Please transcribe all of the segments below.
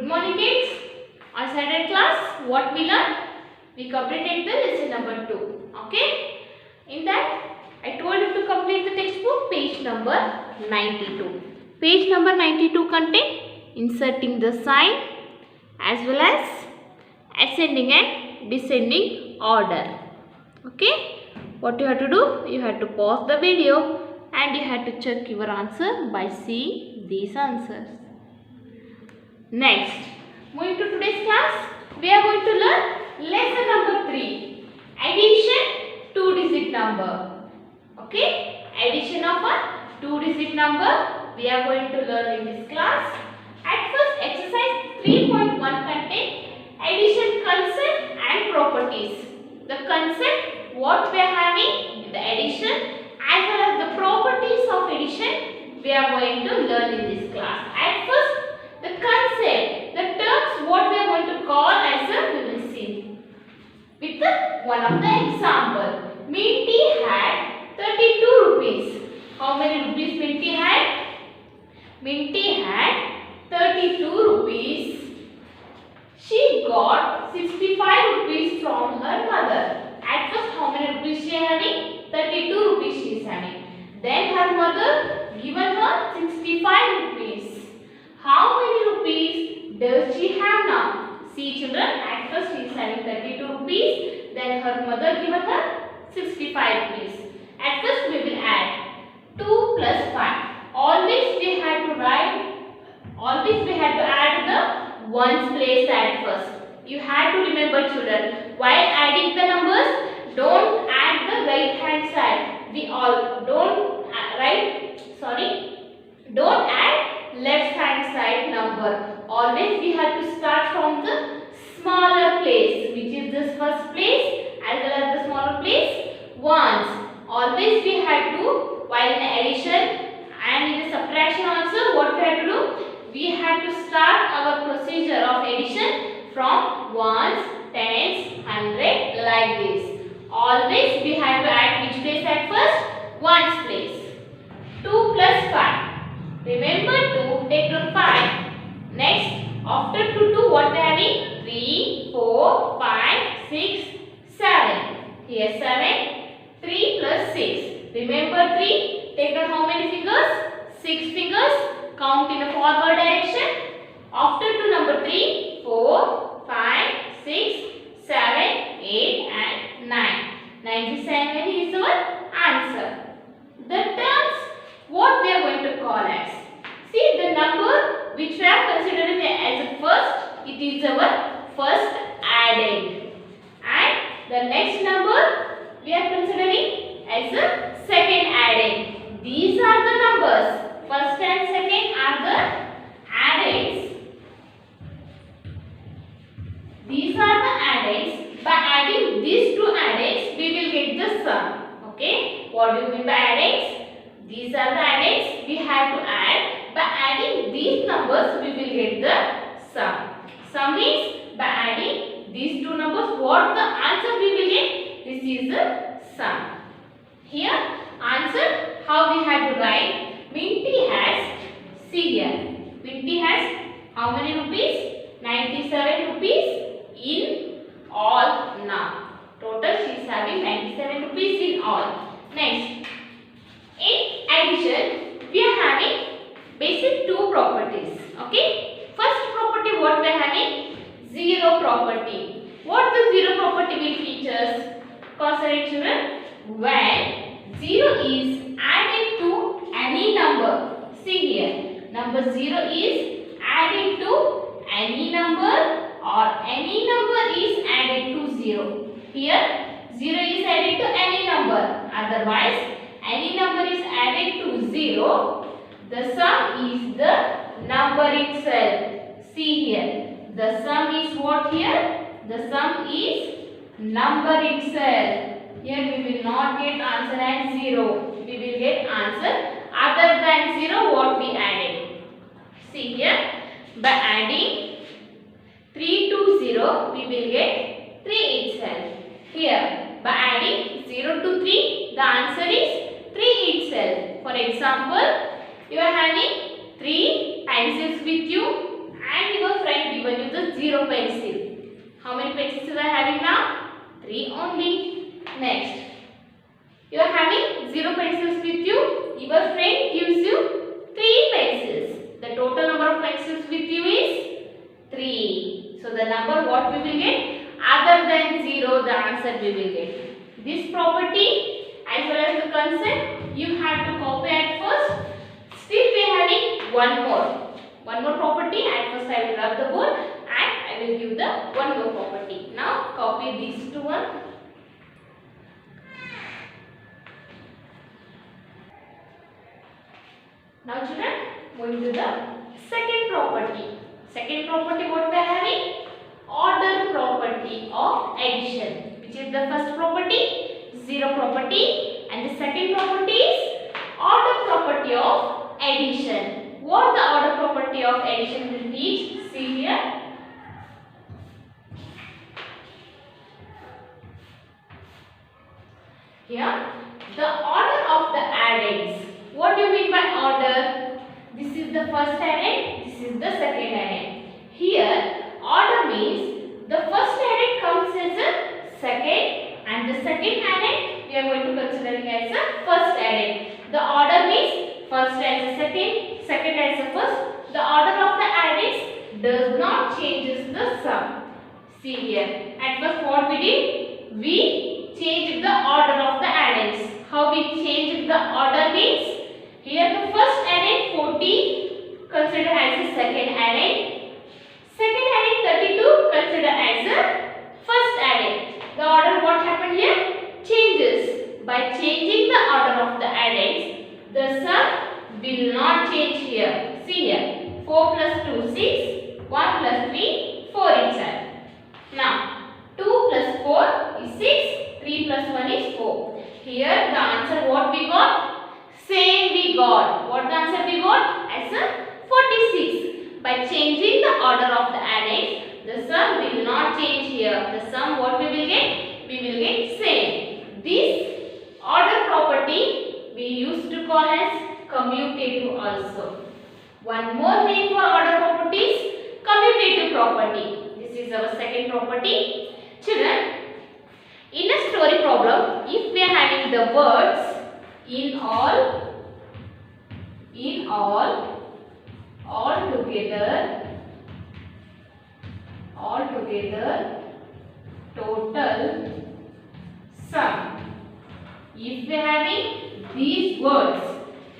Good morning kids. On Saturday class, what we learned? We completed the lesson number 2. Okay? In that, I told you to complete the textbook page number 92. Page number 92 contain inserting the sign as well as ascending and descending order. Okay? What you have to do? You have to pause the video and you have to check your answer by seeing these answers. Next, moving to today's class, we are going to learn lesson number 3, addition 2-digit number. Okay, addition of a 2-digit number we are going to learn in this class. At first, exercise 3.1 contain addition concept and properties. The concept, what we are having in the addition, as well as the properties of addition, we are going to learn in this class. At first, the concept, the terms, what we are going to call as a, we will see with one of the example. Minty had 32 rupees. How many rupees Minty had? Minty had 32 rupees. She got 65 rupees from her mother. At first, how many rupees she is having? 32 rupees she is having. Then her mother given her 65 rupees. How many rupees does she have now? See children, at first she is having 32 rupees. Then her mother given her 65 rupees. At first we will add 2 plus 5. Always we have to add the ones place at first. You have to remember children, while adding the numbers, don't add the right hand side. Don't add left hand side number. Always we have to start from the smaller place, which is this first place as well as the smaller place, ones. Always we have to, while in addition and in the subtraction also, what we have to do? We have to start our procedure of addition from ones, tens, hundred, like this. Always we have to add which place at first? Ones place. 2 plus 5. Remember to take down 5. Next, after 2, what we are having? 3, 4, 5, 6, 7. Here 7. 3 plus 6. Remember 3. Take down how many fingers? 6 fingers. Count in a forward direction. After 2, number 3, 4, 5, 6, 7, 8 and 9. 97 is our answer. The terms, what we are going to call as? See the number which we are considering as a first, it is our first added. And the next number we are considering as a second added. These are the numbers. First and second are the addeds. These are the addeds. By adding these two addeds, we will get the sum. Okay? What do you mean by addeds? These are the addeds we have to add. By adding these numbers, we will get the sum. Sum means by adding these two numbers, what the answer we will get? This is the sum. Here, answer how we have to write. Minty has, see here, Minty has how many rupees? 97 rupees in all now. Total she is having 97 rupees in all. Next, in addition, we are having basic two properties. Okay. First property, what we are having? Zero property. What the zero property will teach us? Consider children, when 0 is added to any number. See here, number 0 is added to any number or any number is added to 0. Here 0 is added to any number. Otherwise, any number is added to 0. The sum is the number itself. See here, the sum is what here? The sum is number itself. Here we will not get answer as 0. We will get answer other than 0 what we added. See here, by adding 3 to 0, we will get 3 itself. Here, by adding 0 to 3, the answer is 3 itself. For example, you are having 3 pencils with you and your friend 0 pencil. How many pencils you are having now? 3 only. Next, you are having 0 pencils with you. Your friend gives you 3 pencils. The total number of pencils with you is 3. So the number what we will get? Other than 0, the answer we will get. This property as well as the concept you have to copy at first. Still we are having one more property. At first I will rub the board and I will give the one more property. Now copy these two one. Now children, moving to the second property. Second property what we are having? Order property of addition. Which is the first property? 0 property. And the second property is order property of addition. What the order property of addition will teach? See here. Here, the order of the addends. What do you mean by order? This is the first addend, this is the second addend. Here, order means the first addend comes as a second and the second addend we are going to consider it as a first addend. The order means first as a second, second as a first. The order of the addends does not changes the sum. See here. At first what we did? We changed the order of the addends. How we changed the order means here the first addend 40 consider as a second addend. Second addend 32 consider as a first addend. The order what happened here? Changes. By changing the order of the addends, the sum will not change here. See here. 4 plus 2 6. 1 plus 3 4 itself. Now 2 plus 4 is 6. 3 plus 1 is 4. Here the answer what we got? Same we got. What the answer we got? As a 46. By changing the order of the addends, the sum will not change here. The sum what we will get? We will get same. This order property we used to call as commutative also. One more name for order properties, commutative property. This is our second property. Children, in a story problem, if we are having the words in all, altogether, total, sum. If we are having these words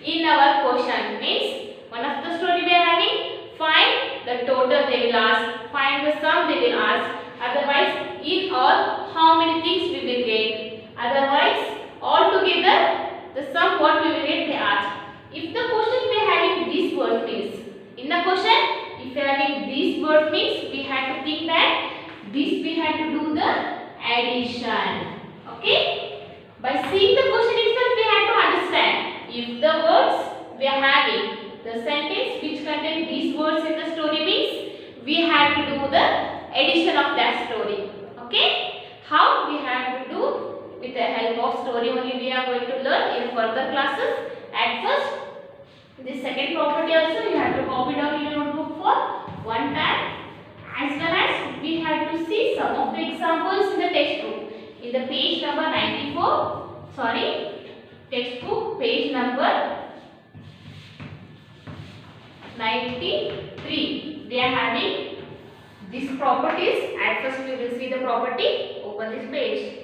in our question, means one of the story we are having, find the total they will ask, find the sum they will ask. Otherwise, in all, how many things we will get. Otherwise, all together, the sum what we will get they ask. If the question we are having this word means, in the question, if we are having this word means, we have to think that this we have to do the addition. Okay? By seeing the question itself, we have to understand. If the words we are having, the sentence which contain these words in the story means, we have to do the addition of that story. Okay? How we have to do? With the help of story only we are going to learn in further classes. At first, this second property also you have to copy down in your notebook for one time. As well as we have to see some of the examples in the textbook. In the page number 94, textbook page number 93. We are having these properties. At first we will see the property. Open this page.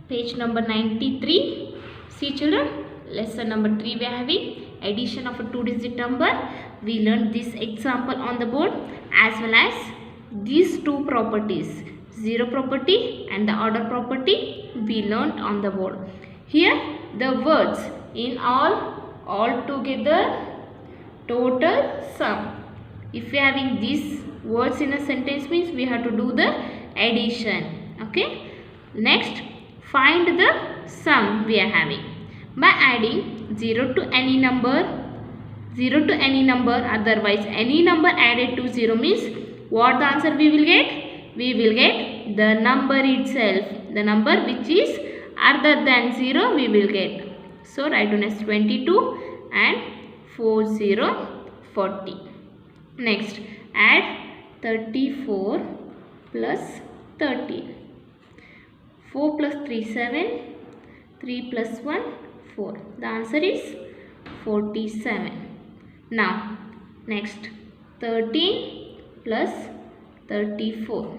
Page number 93. See children, lesson number 3 we are having addition of a 2-digit number. We learned this example on the board as well as these two properties, 0 property and the order property we learned on the board. Here the words in all together, total, sum. If we are having these words in a sentence means we have to do the addition. Okay. Next, find the sum we are having by adding 0 to any number, otherwise any number added to 0 means what the answer we will get? We will get the number itself, the number which is other than 0 we will get. So write down as 22 and 40 40. Next, add 34 plus 13. 4 plus 3, 7. 3 plus 1, 4. The answer is 47. Now, next, 13 plus 34.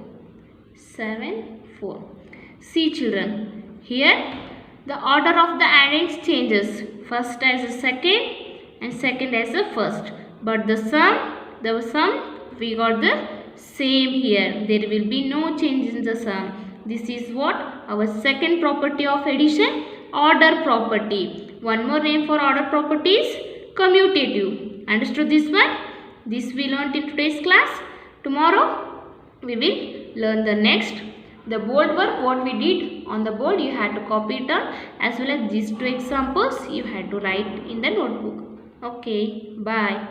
7, 4. See children, here the order of the addends changes. First as a second and second as a first. But the sum we got the same here. There will be no change in the sum. This is what our second property of addition, order property. One more name for order property is commutative. Understood this one? This we learnt in today's class. Tomorrow we will learn the next. The board work, what we did on the board, you had to copy it down, as well as these two examples you had to write in the notebook. Okay, bye.